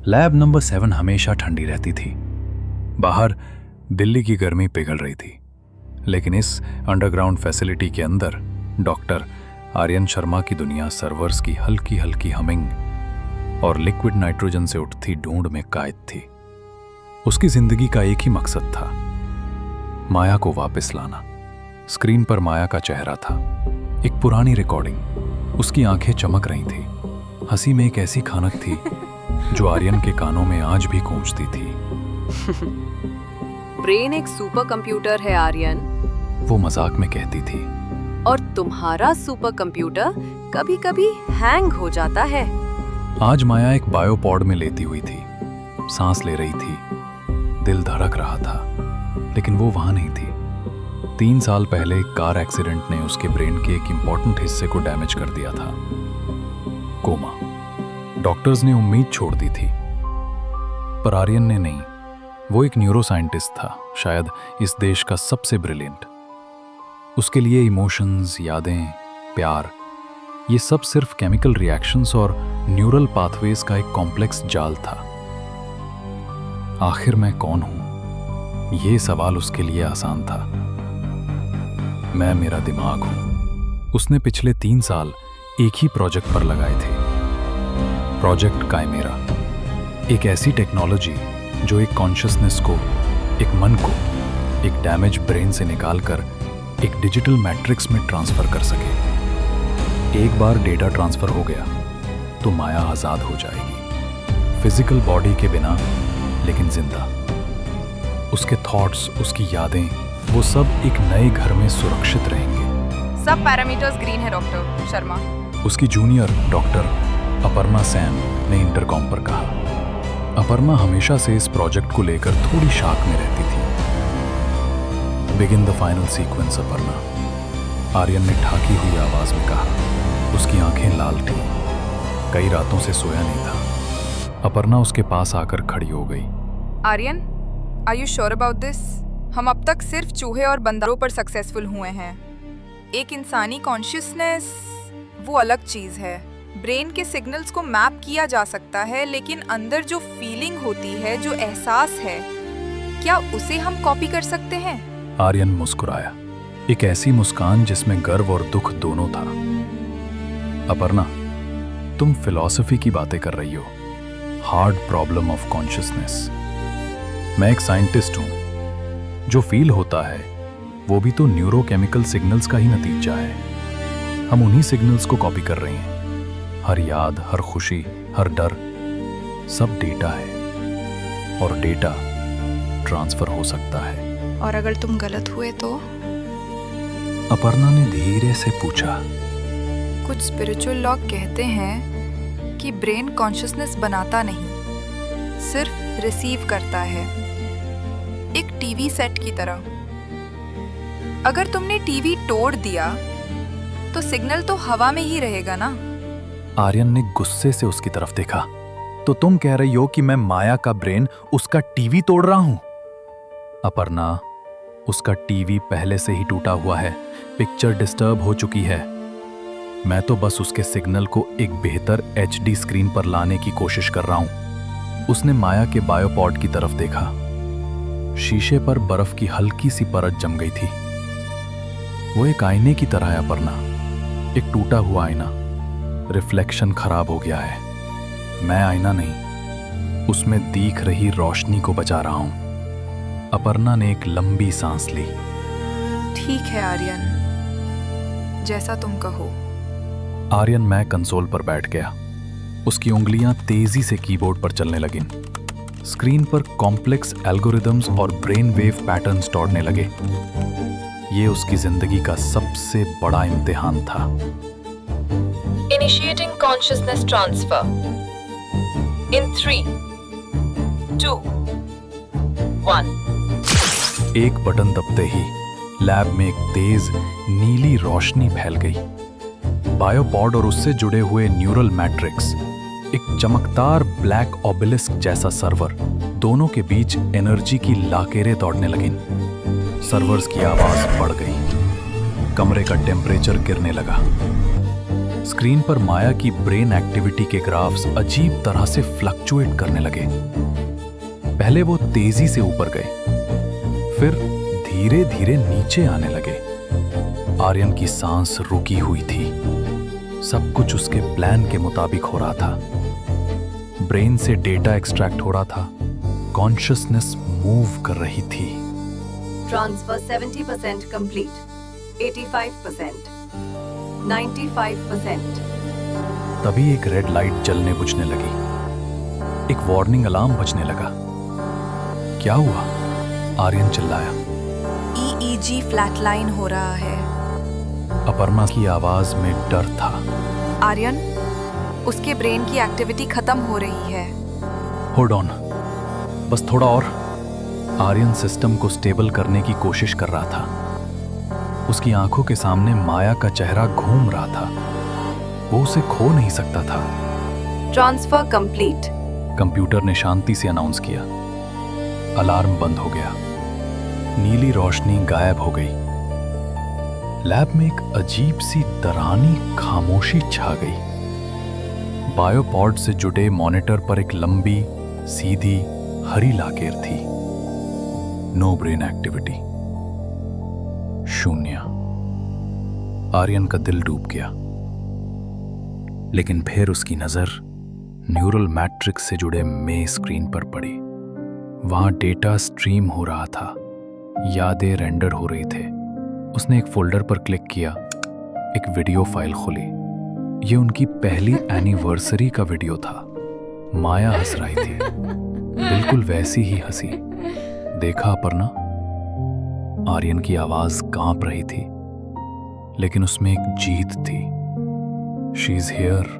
Lab number 7 हमेशा ठंडी रहती थी। बाहर दिल्ली की गर्मी पिघल रही थी, लेकिन इस अंडरग्राउंड फैसिलिटी के अंदर डॉक्टर आर्यन शर्मा की दुनिया सर्वर्स की हल्की हल्की हमिंग और लिक्विड नाइट्रोजन से उठती ढूंढ में कायद थी। उसकी जिंदगी का एक ही मकसद था, माया को वापस लाना। स्क्रीन पर माया का चेहरा था, एक पुरानी रिकॉर्डिंग। उसकी आंखें चमक रही थी, हंसी में एक ऐसी खानक थी जो आर्यन के कानों में आज भी गूंजती थी। ब्रेन एक सुपर कंप्यूटर है आर्यन, वो मजाक में कहती थी। और तुम्हारा सुपर कंप्यूटर कभी कभी हैंग हो जाता है। आज माया एक बायोपॉड में लेटी हुई थी, सांस ले रही थी, दिल धड़क रहा था, लेकिन वो वहां नहीं थी। 3 साल पहले एक कार एक्सीडेंट ने उसके ब्रेन के एक इंपॉर्टेंट हिस्से को डैमेज कर दिया था। कोमा। डॉक्टर्स ने उम्मीद छोड़ दी थी, पर आर्यन ने नहीं। वो एक न्यूरो साइंटिस्ट था, शायद इस देश का सबसे ब्रिलियंट। उसके लिए इमोशंस, यादें, प्यार, ये सब सिर्फ केमिकल रिएक्शंस और न्यूरल पाथवेज का एक कॉम्प्लेक्स जाल था। आखिर मैं कौन हूं? ये सवाल उसके लिए आसान था। मैं मेरा दिमाग हूं। उसने पिछले 3 साल एक ही प्रोजेक्ट पर लगाए थे, प्रोजेक्ट काइमेरा। एक ऐसी टेक्नोलॉजी जो एक कॉन्शियसनेस को, एक मन को, एक डैमेज ब्रेन से निकालकर एक डिजिटल मैट्रिक्स में ट्रांसफर कर सके। एक बार डेटा ट्रांसफर हो गया तो माया आजाद हो जाएगी, फिजिकल बॉडी के बिना, लेकिन जिंदा। उसके थॉट्स, उसकी यादें, वो सब एक नए घर में सुरक्षित रहेंगे। सब पैरामीटर्स ग्रीन है डॉक्टर शर्मा। उसकी जूनियर डॉक्टर अपर्णा सैम ने इंटरकॉम पर कहा। अपर्णा हमेशा से इस प्रोजेक्ट को लेकर थोड़ी शाक में रहती थी। Begin the final sequence Aparna, Aryan ने ठाकी हुई आवाज में कहा। उसकी आंखें लाल थीं, कई रातों से सोया नहीं था। अपर्णा उसके पास आकर खड़ी हो गई। Aryan, are you sure about this? हम अब तक सिर्फ चूहे और बंदरों पर सक्सेसफुल हुए हैं। एक इंसानी कॉन्शियसनेस वो अलग चीज है। ब्रेन के सिग्नल्स को मैप किया जा सकता है, लेकिन अंदर जो फीलिंग होती है, जो एहसास है, क्या उसे हम कॉपी कर सकते हैं? आर्यन मुस्कुराया, एक ऐसी मुस्कान जिसमें गर्व और दुख दोनों था। अपर्णा, तुम फिलॉसफी की बातें कर रही हो, हार्ड प्रॉब्लम ऑफ कॉन्शियसनेस। मैं एक साइंटिस्ट हूं। जो फील होता है वो भी तो न्यूरोकेमिकल सिग्नल्स का ही नतीजा है। हम उन्हीं सिग्नल्स को कॉपी कर रहे हैं। हर याद, हर खुशी, हर डर, सब डेटा है, और डेटा ट्रांसफर हो सकता है। और अगर तुम गलत हुए तो? अपर्णा ने धीरे से पूछा। कुछ स्पिरिचुअल लोग कहते हैं कि ब्रेन कॉन्शियसनेस बनाता नहीं, सिर्फ रिसीव करता है, एक टीवी सेट की तरह। अगर तुमने टीवी तोड़ दिया तो सिग्नल तो हवा में ही रहेगा ना? आर्यन ने गुस्से से उसकी तरफ देखा। तो तुम कह रही हो कि मैं माया का ब्रेन, उसका टीवी तोड़ रहा हूं? अपर्णा, उसका टीवी पहले से ही टूटा हुआ है, पिक्चर डिस्टर्ब हो चुकी है। मैं तो बस उसके सिग्नल को एक बेहतर HD स्क्रीन पर लाने की कोशिश कर रहा हूं। उसने माया के बायोपॉड की तरफ देखा। शीशे पर बर्फ की हल्की सी परत जम गई थी। वो एक आईने की तरह है अपर्णा, एक टूटा हुआ आईना। रिफ्लेक्शन खराब हो गया है। मैं आईना नहीं, उसमें दिख रही रोशनी को बचा रहा हूं। अपर्णा ने एक लंबी सांस ली। ठीक है आर्यन, जैसा तुम कहो। आर्यन मैं कंसोल पर बैठ गया। उसकी उंगलियां तेजी से कीबोर्ड पर चलने लगीं। स्क्रीन पर कॉम्प्लेक्स एल्गोरिदम्स और ब्रेन वेव पैटर्न्स दौड़ने लगे। ये उसकी जिंदगी का सबसे बड़ा इम्तिहान था। Initiating consciousness transfer in 3, 2, 1. एक बटन दबते ही लैब में एक तेज नीली रोशनी फैल गई। बायोपॉड और उससे जुड़े हुए न्यूरल मैट्रिक्स, एक चमकदार ब्लैक ऑबेलिस्क जैसा सर्वर, दोनों के बीच एनर्जी की लाकेरें दौड़ने लगीं। सर्वर्स की आवाज बढ़ गई, कमरे का टेम्परेचर गिरने लगा। स्क्रीन पर माया की ब्रेन एक्टिविटी के ग्राफ्स अजीब तरह से फ्लक्चुएट करने लगे। पहले वो तेजी से ऊपर गए, फिर धीरे धीरे नीचे आने लगे। आर्यन की सांस रुकी हुई थी। सब कुछ उसके प्लान के मुताबिक हो रहा था। ब्रेन से डेटा एक्सट्रैक्ट हो रहा था, कॉन्शियसनेस मूव कर रही थी। Transfer 70% complete, 85%, 95%। तभी एक रेड लाइट जलने बुझने लगी। एक वार्निंग अलार्म बजने लगा। क्या हुआ? आर्यन चिल्लाया। EEG फ्लैटलाइन हो रहा है। अपर्णा की आवाज में डर था। आर्यन, उसके ब्रेन की एक्टिविटी खत्म हो रही है। होल्ड ऑन, बस थोड़ा और। आर्यन सिस्टम को स्टेबल करने की कोशिश कर रहा था। उसकी आंखों के सामने माया का चेहरा घूम रहा था। वो उसे खो नहीं सकता था। Transfer complete. कंप्यूटर ने शांति से अनाउंस किया। अलार्म बंद हो गया। नीली रोशनी गायब हो गई। लैब में एक अजीब सी डरावनी खामोशी छा गई। बायोपॉड से जुड़े मॉनिटर पर एक लंबी सीधी हरी लाकेर थी। नो ब्रेन एक्टिविटी, शून्य। आर्यन का दिल डूब गया। लेकिन फिर उसकी नजर न्यूरल मैट्रिक्स से जुड़े मे स्क्रीन पर पड़ी। वहां डेटा स्ट्रीम हो रहा था, यादें रेंडर हो रही थे। उसने एक फोल्डर पर क्लिक किया, एक वीडियो फाइल खुली। ये उनकी पहली एनिवर्सरी का वीडियो था। माया हंस रही थी, बिल्कुल वैसी ही हंसी। देखा अपर्णा? आर्यन की आवाज कांप रही थी, लेकिन उसमें एक जीत थी। She is here.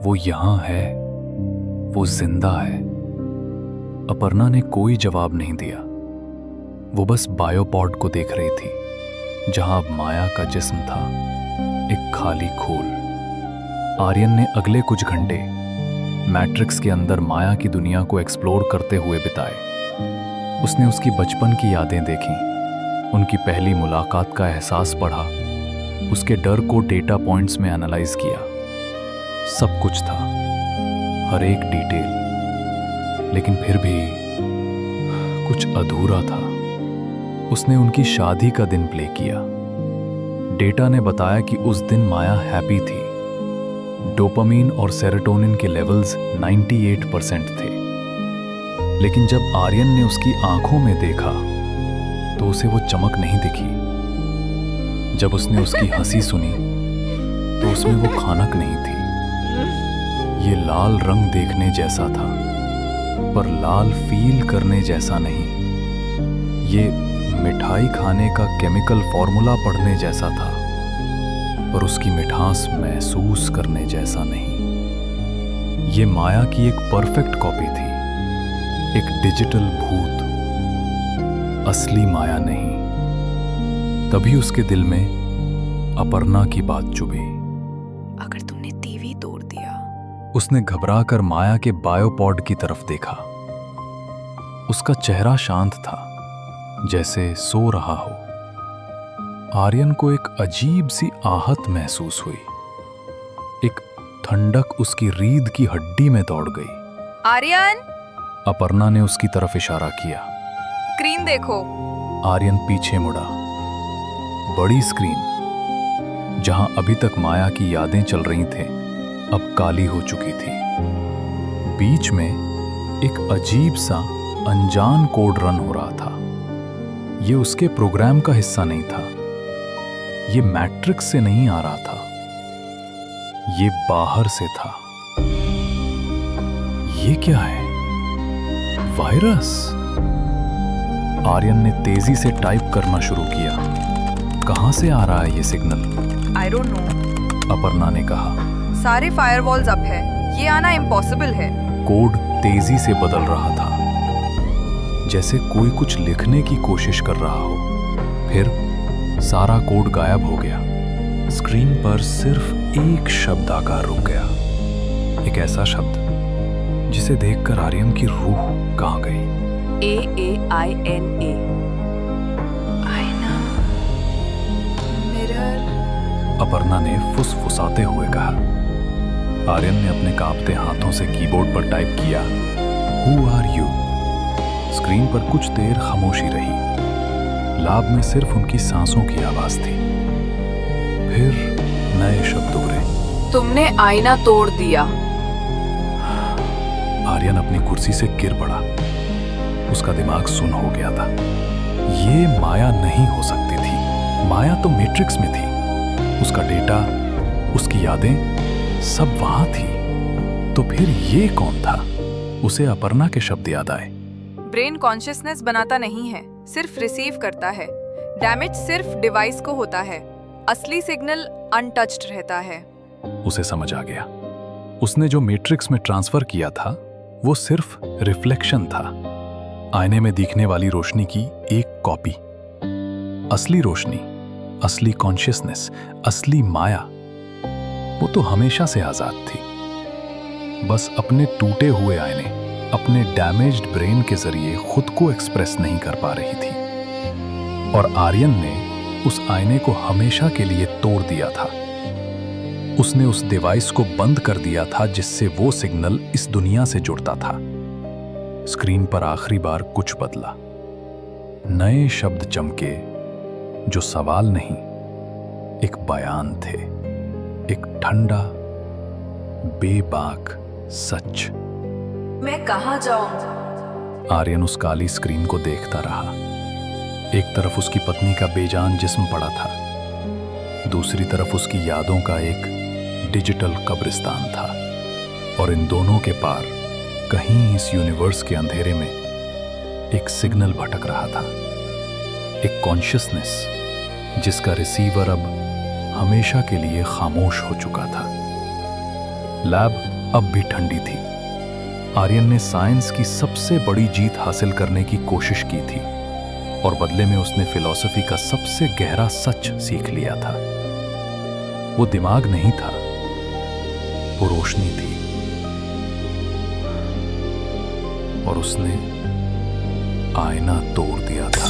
वो यहां है, वो जिंदा है। अपर्णा ने कोई जवाब नहीं दिया। वो बस बायोपॉड को देख रही थी, जहां अब माया का जिस्म था, एक खाली खोल। आर्यन ने अगले कुछ घंटे मैट्रिक्स के अंदर माया की दुनिया को एक्सप्लोर करते हुए बिताए। उसने उसकी बचपन की यादें देखी, उनकी पहली मुलाकात का एहसास पढ़ा, उसके डर को डेटा पॉइंट्स में एनालाइज किया। सब कुछ था, हर एक डिटेल। लेकिन फिर भी कुछ अधूरा था। उसने उनकी शादी का दिन प्ले किया। डेटा ने बताया कि उस दिन माया हैप्पी थी। डोपामीन और सेरोटोनिन के लेवल्स 98% थे। लेकिन जब आर्यन ने उसकी आंखों में देखा तो उसे वो चमक नहीं दिखी। जब उसने उसकी हंसी सुनी तो उसमें वो खानक नहीं थी। ये लाल रंग देखने जैसा था, पर लाल फील करने जैसा नहीं। ये मिठाई खाने का केमिकल फॉर्मूला पढ़ने जैसा था, पर उसकी मिठास महसूस करने जैसा नहीं। ये माया की एक परफेक्ट कॉपी थी, एक डिजिटल भूत, असली माया नहीं। तभी उसके दिल में अपर्णा की बात चुभी। अगर तुमने टीवी तोड़ दिया। उसने घबराकर माया के बायोपॉड की तरफ देखा। उसका चेहरा शांत था, जैसे सो रहा हो। आर्यन को एक अजीब सी आहत महसूस हुई। एक ठंडक उसकी रीढ़ की हड्डी में दौड़ गई। आर्यन, अपर्णा ने उसकी तरफ इशारा किया। स्क्रीन देखो। आर्यन पीछे मुड़ा। बड़ी स्क्रीन, जहां अभी तक माया की यादें चल रही थे, अब काली हो चुकी थी। बीच में एक अजीब सा अनजान कोड रन हो रहा था। ये उसके प्रोग्राम का हिस्सा नहीं था। ये मैट्रिक्स से नहीं आ रहा था, ये बाहर से था। ये क्या है? वायरस? आर्यन ने तेजी से टाइप करना शुरू किया। कहां से आ रहा है ये signal? I don't know. Aparna ने कहा। सारे फायरवॉल्स अप है, ये आना इम्पॉसिबल है। कोड तेजी से बदल रहा था, जैसे कोई कुछ लिखने की कोशिश कर रहा हो। फिर सारा कोड गायब हो गया। स्क्रीन पर सिर्फ एक शब्द आकर रुक गया। एक ऐसा शब्द जिसे देखकर आर्यन की रूह कहां गई। AAINA। आईना, मिरर, अपर्णा ने फुसफुसाते हुए कहा। आर्यन ने अपने कांपते हाथों से कीबोर्ड पर टाइप किया, हु आर यू। स्क्रीन पर कुछ देर खामोशी रही। लैब में सिर्फ उनकी सांसों की आवाज थी। फिर नए शब्द उभरे। तुमने आईना तोड़ दिया। आर्यन अपनी कुर्सी से गिर पड़ा। उसका दिमाग सुन्न हो गया था। ये माया नहीं हो सकती थी। माया तो मैट्रिक्स में थी। उसका डेटा, उसकी यादें, सब वहां थी। तो फिर ये कौन था? उसे अपर्णा के शब्द याद आए। ब्रेन कॉन्शियसनेस बनाता नहीं है, सिर्फ रिसीव करता है। डैमेज सिर्फ डिवाइस को होता है, असली सिग्नल अनटच्ड रहता है। उसे समझ आ गया। उसने जो मैट्रिक्स में ट्रांसफर किया था वो सिर्फ रिफ्लेक्शन था, आईने में दिखने वाली रोशनी की एक कॉपी। असली रोशनी, असली कॉन्शियसनेस, असली माया, वो तो हमेशा से आजाद थी। बस अपने टूटे हुए आईने, अपने डैमेज्ड ब्रेन के जरिए खुद को एक्सप्रेस नहीं कर पा रही थी। और आर्यन ने उस आईने को हमेशा के लिए तोड़ दिया था। उसने उस डिवाइस को बंद कर दिया था जिससे वो सिग्नल इस दुनिया से जुड़ता था। स्क्रीन पर आखिरी बार कुछ बदला। नए शब्द चमके जो सवाल नहीं, एक बयान थे। एक ठंडा, बेबाक सच। मैं कहाँ जाऊं? आर्यन उस काली स्क्रीन को देखता रहा। एक तरफ उसकी पत्नी का बेजान जिस्म पड़ा था, दूसरी तरफ उसकी यादों का एक डिजिटल कब्रिस्तान था। और इन दोनों के पार कहीं इस यूनिवर्स के अंधेरे में एक सिग्नल भटक रहा था। एक कॉन्शियसनेस जिसका रिसीवर अब हमेशा के लिए खामोश हो चुका था। लैब अब भी ठंडी थी। आर्यन ने साइंस की सबसे बड़ी जीत हासिल करने की कोशिश की थी और बदले में उसने फिलॉसफी का सबसे गहरा सच सीख लिया था। वो दिमाग नहीं था, वो रोशनी थी। और उसने आईना तोड़ दिया था।